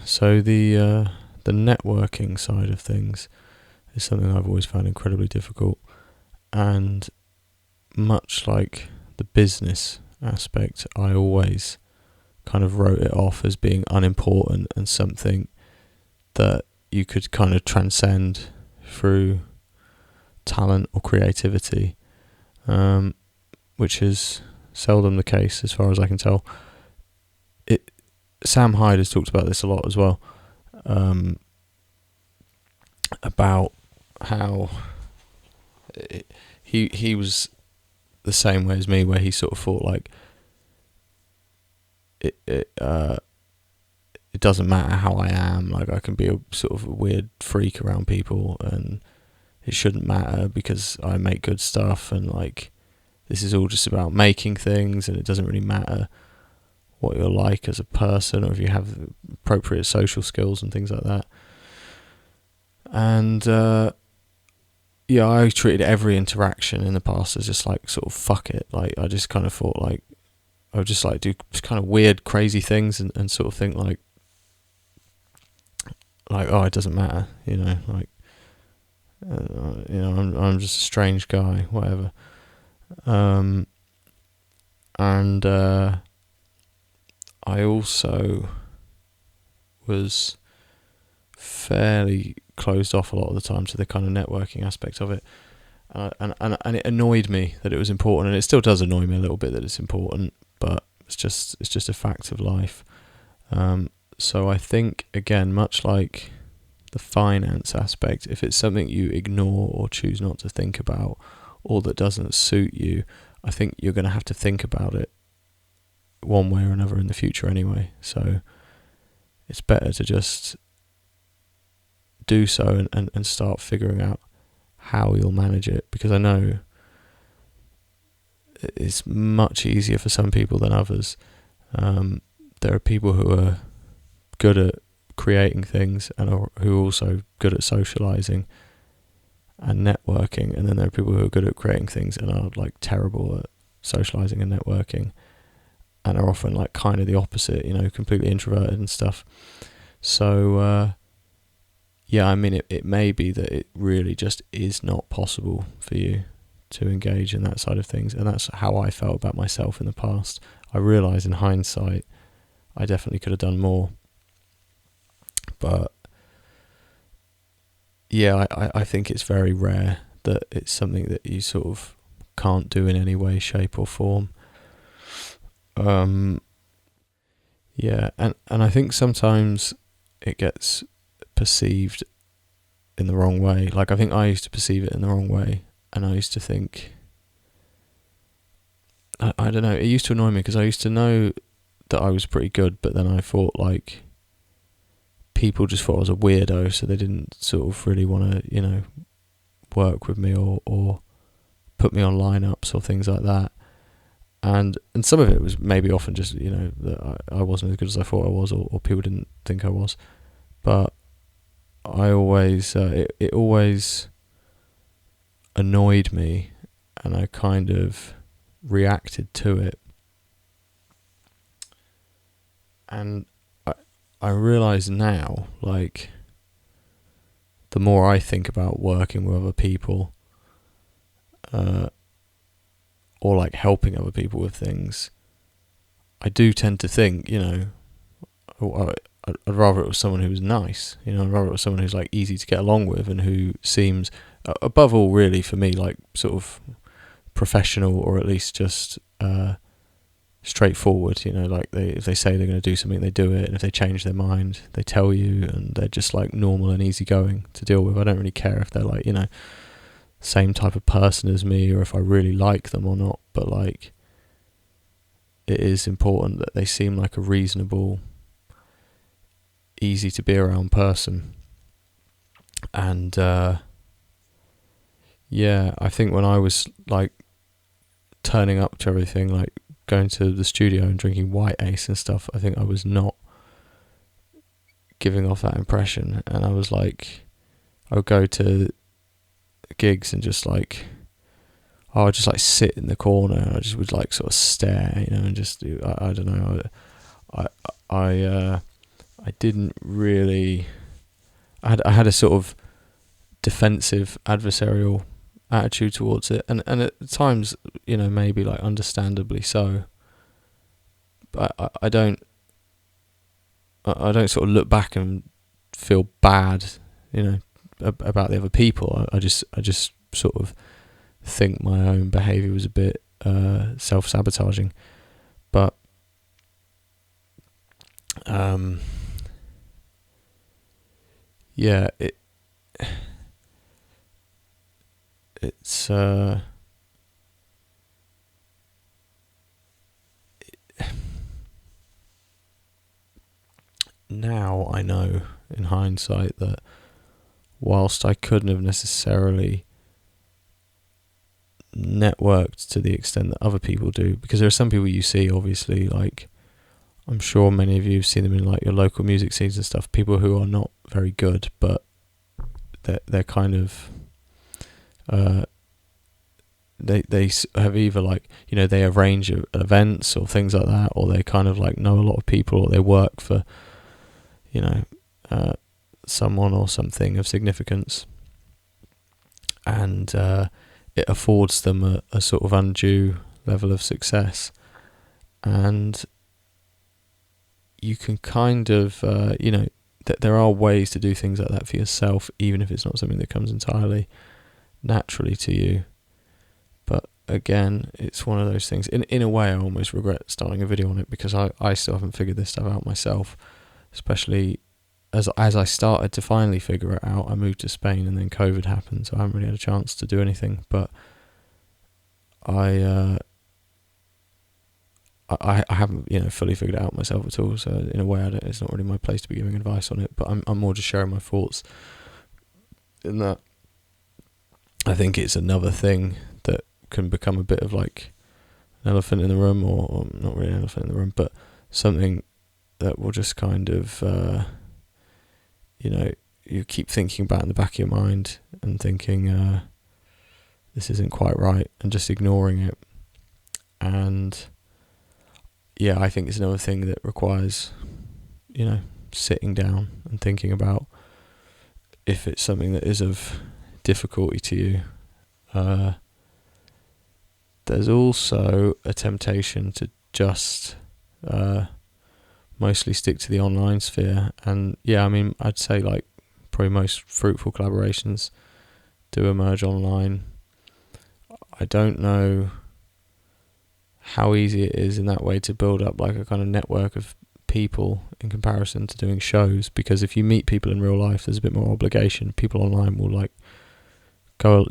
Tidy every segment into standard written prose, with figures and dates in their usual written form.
So the networking side of things is something I've always found incredibly difficult, and much like the business aspect, I always kind of wrote it off as being unimportant and something that you could kind of transcend through talent or creativity, which is seldom the case as far as I can tell. Sam Hyde has talked about this a lot as well, about how he was the same way as me, where he sort of thought like it doesn't matter how I am, like I can be a sort of a weird freak around people, and it shouldn't matter because I make good stuff, and like this is all just about making things, and it doesn't really matter what you're like as a person or if you have appropriate social skills and things like that. And I treated every interaction in the past as just like sort of fuck it. Like I just kind of thought like I would just like do kind of weird, crazy things and sort of think like oh, it doesn't matter, like I'm just a strange guy, whatever. And I also was fairly closed off a lot of the time to the kind of networking aspect of it, and it annoyed me that it was important, and it still does annoy me a little bit that it's important, but it's just a fact of life. So I think, again, much like the finance aspect, if it's something you ignore or choose not to think about, or that doesn't suit you, I think you're going to have to think about it one way or another in the future anyway. So it's better to just do so and start figuring out how you'll manage it, because I know it's much easier for some people than others. There are people who are good at creating things and who are also good at socializing and networking, and then there are people who are good at creating things and are like terrible at socializing and networking, and are often like kind of the opposite, completely introverted and stuff. So I mean, it may be that it really just is not possible for you to engage in that side of things, and that's how I felt about myself in the past. I realise in hindsight I definitely could have done more, but I think it's very rare that it's something that you sort of can't do in any way, shape or form. And I think sometimes it gets perceived in the wrong way. Like I think I used to perceive it in the wrong way, and I used to think, I don't know, it used to annoy me because I used to know that I was pretty good, but then I thought like people just thought I was a weirdo, so they didn't sort of really want to, work with me or put me on lineups or things like that. And some of it was maybe often just, that I wasn't as good as I thought I was, or people didn't think I was. But I always, it always annoyed me, and I kind of reacted to it. And I realise now, like, the more I think about working with other people, or like helping other people with things, I do tend to think, I'd rather it was someone who was nice, I'd rather it was someone who's like easy to get along with, and who seems, above all really for me, like sort of professional, or at least just straightforward, like if they say they're going to do something, they do it, and if they change their mind, they tell you, and they're just like normal and easygoing to deal with. I don't really care if they're like, same type of person as me, or if I really like them or not, but like it is important that they seem like a reasonable, easy to be around person. And I think when I was like turning up to everything, like going to the studio and drinking White Ace and stuff, I think I was not giving off that impression. And I was like, I would go to gigs and just like, I would just like sit in the corner, and I just would like sort of stare, and just I don't know, I I didn't really. I had a sort of defensive, adversarial attitude towards it, and at times, maybe like understandably so. But I don't sort of look back and feel bad, about the other people. I just sort of think my own behaviour was a bit self-sabotaging, but yeah, it's now I know in hindsight that whilst I couldn't have necessarily networked to the extent that other people do, because there are some people you see, obviously, like I'm sure many of you have seen them in like your local music scenes and stuff, people who are not very good, but they're kind of they have either like, they arrange events or things like that, or they kind of like know a lot of people, or they work for someone or something of significance, and it affords them a sort of undue level of success, and you can kind of that there are ways to do things like that for yourself, even if it's not something that comes entirely naturally to you. But again, it's one of those things. In a way, I almost regret starting a video on it, because I still haven't figured this stuff out myself, especially as I started to finally figure it out. I moved to Spain and then COVID happened, so I haven't really had a chance to do anything. But I haven't fully figured it out myself at all. So in a way, it's not really my place to be giving advice on it. But I'm more just sharing my thoughts. In that, I think it's another thing that can become a bit of like an elephant in the room, or not really an elephant in the room, but something that will just kind of you keep thinking about in the back of your mind and thinking this isn't quite right, and just ignoring it. And yeah, I think it's another thing that requires sitting down and thinking about if it's something that is of difficulty to you. There's also a temptation to just mostly stick to the online sphere, and yeah, I mean, I'd say like probably most fruitful collaborations do emerge online. I don't know how easy it is in that way to build up like a kind of network of people in comparison to doing shows, because if you meet people in real life, there's a bit more obligation. People online will like go,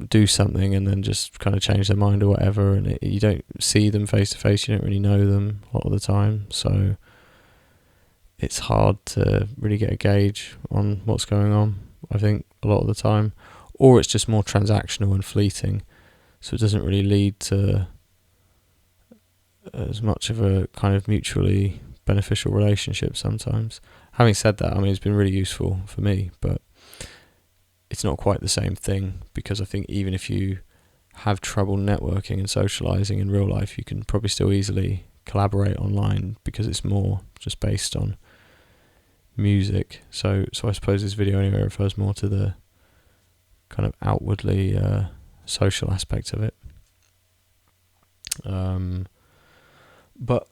do something and then just kind of change their mind or whatever, and you don't see them face to face, you don't really know them a lot of the time, so it's hard to really get a gauge on what's going on, I think, a lot of the time. Or it's just more transactional and fleeting, so it doesn't really lead to as much of a kind of mutually beneficial relationship sometimes. Having said that, I mean, it's been really useful for me, but it's not quite the same thing, because I think even if you have trouble networking and socialising in real life, you can probably still easily collaborate online, because it's more just based on music. So I suppose this video anyway refers more to the kind of outwardly social aspect of it. But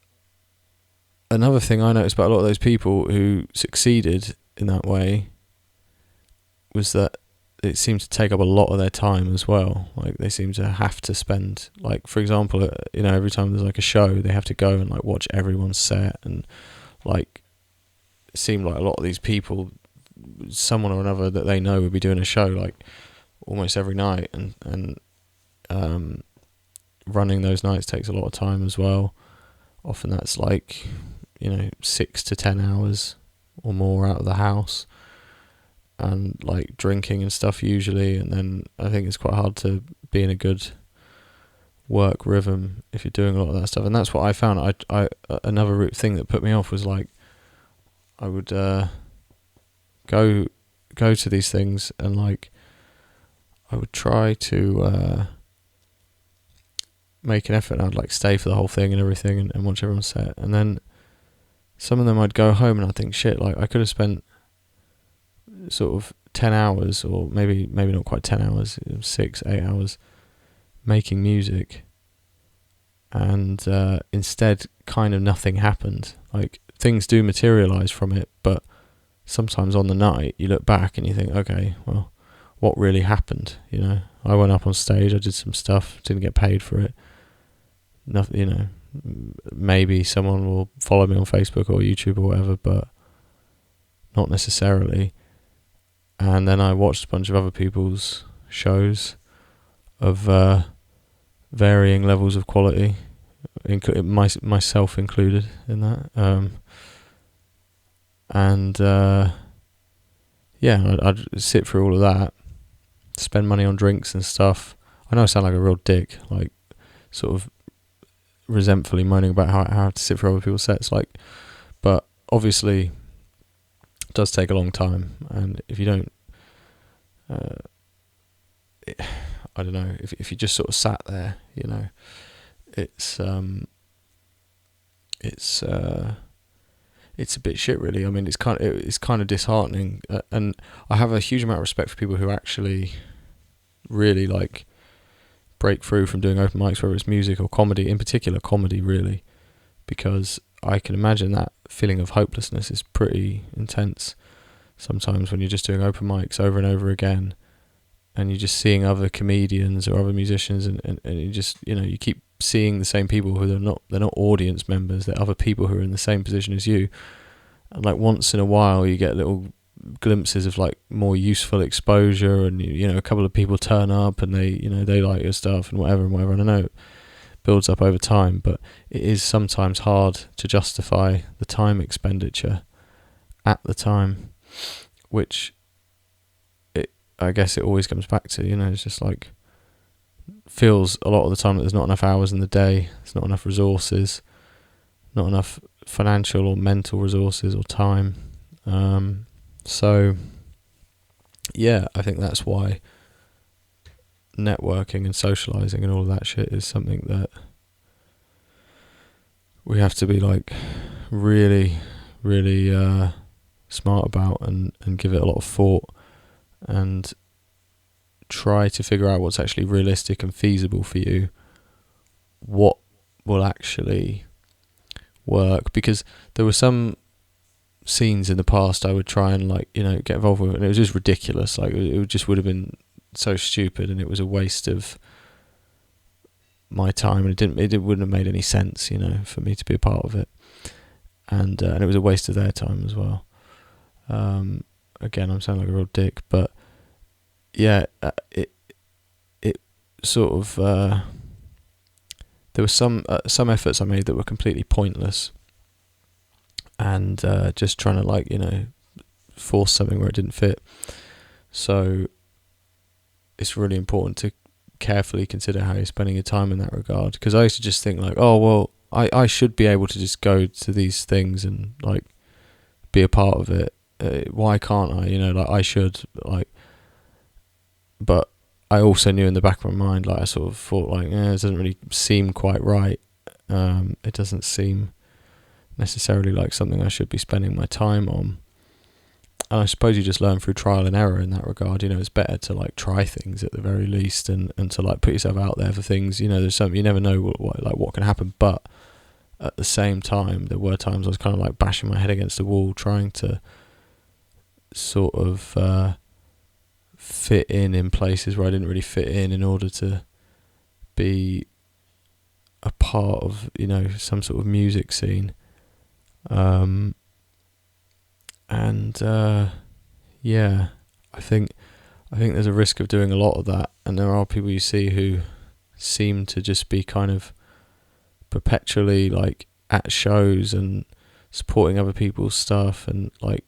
another thing I noticed about a lot of those people who succeeded in that way was that it seemed to take up a lot of their time as well. Like they seem to have to spend, like, for example, every time there's like a show, they have to go and like watch everyone's set, and like it seemed like a lot of these people, someone or another that they know would be doing a show like almost every night, and running those nights takes a lot of time as well. Often that's like 6 to 10 hours or more out of the house, and like drinking and stuff usually, and then I think it's quite hard to be in a good work rhythm if you're doing a lot of that stuff. And that's what I found. I another thing that put me off was like I would go to these things, and like I would try to make an effort, and I'd like stay for the whole thing and everything, and watch everyone's set, and then some of them I'd go home and I'd think, shit, like I could have spent sort of 10 hours, or maybe not quite 10 hours, 6-8 hours making music, and instead kind of nothing happened. Like, things do materialize from it, but sometimes on the night you look back and you think, okay, well, what really happened? You know, I went up on stage, I did some stuff, didn't get paid for it. Nothing, you know, maybe someone will follow me on Facebook or YouTube or whatever, but not necessarily. And then I watched a bunch of other people's shows of varying levels of quality, myself included in that. I'd sit through all of that, spend money on drinks and stuff. I know I sound like a real dick, like sort of resentfully moaning about how I have to sit through other people's sets, like, but obviously it does take a long time, and if you don't, I don't know, if you just sort of sat there, you know, it's a bit shit, really. I mean, it's kind of disheartening, and I have a huge amount of respect for people who actually really like break through from doing open mics, whether it's music or comedy, in particular comedy, really, because I can imagine that feeling of hopelessness is pretty intense sometimes when you're just doing open mics over and over again, and you're just seeing other comedians or other musicians, and you just, you know, you keep seeing the same people who they're not audience members, they're other people who are in the same position as you, and like once in a while you get little glimpses of like more useful exposure, and you know, a couple of people turn up and they like your stuff and whatever, and I know it builds up over time, but it is sometimes hard to justify the time expenditure at the time, which I guess it always comes back to, you know, it's just like, feels a lot of the time that there's not enough hours in the day, there's not enough resources, not enough financial or mental resources or time. So yeah, I think that's why networking and socializing and all of that shit is something that we have to be like really, really smart about, and give it a lot of thought, and try to figure out what's actually realistic and feasible for you, what will actually work. Because there were some scenes in the past I would try and, like, you know, get involved with, and it was just ridiculous. Like, it just would have been so stupid, and it was a waste of my time, and it wouldn't have made any sense, you know, for me to be a part of it, and it was a waste of their time as well. Again, I'm sounding like a real dick, but yeah, it sort of there were some efforts I made that were completely pointless, and just trying to, like, you know, force something where it didn't fit. So it's really important to carefully consider how you're spending your time in that regard, because I used to just think like, oh well, I should be able to just go to these things and like be a part of it. Why can't I? You know, like I should, like. But I also knew in the back of my mind, like, I sort of thought like, it doesn't really seem quite right. It doesn't seem necessarily like something I should be spending my time on. And I suppose you just learn through trial and error in that regard. You know, it's better to like try things at the very least, and to like put yourself out there for things. You know, there's something, you never know what can happen. But at the same time, there were times I was kind of like bashing my head against a wall, trying to sort of fit in places where I didn't really fit in order to be a part of, you know, some sort of music scene. Yeah, I think there's a risk of doing a lot of that, and there are people you see who seem to just be kind of perpetually like at shows and supporting other people's stuff, and like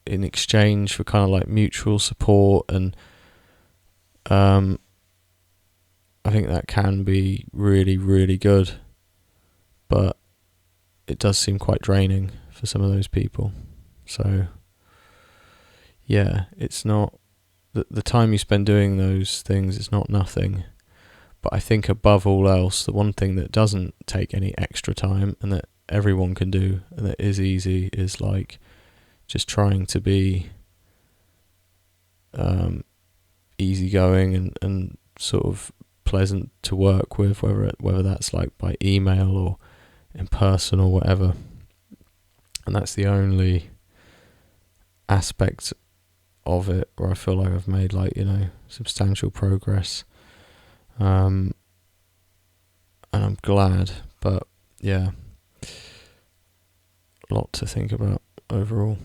in exchange for kind of like mutual support, and I think that can be really, really good, but it does seem quite draining for some of those people. So yeah, it's not the time you spend doing those things, it's not nothing. But I think above all else, the one thing that doesn't take any extra time, and that everyone can do and that is easy is like just trying to be easygoing and sort of pleasant to work with, whether that's like by email or in person or whatever. And that's the only aspect of it where I feel like I've made like, substantial progress. And I'm glad, but yeah, a lot to think about overall.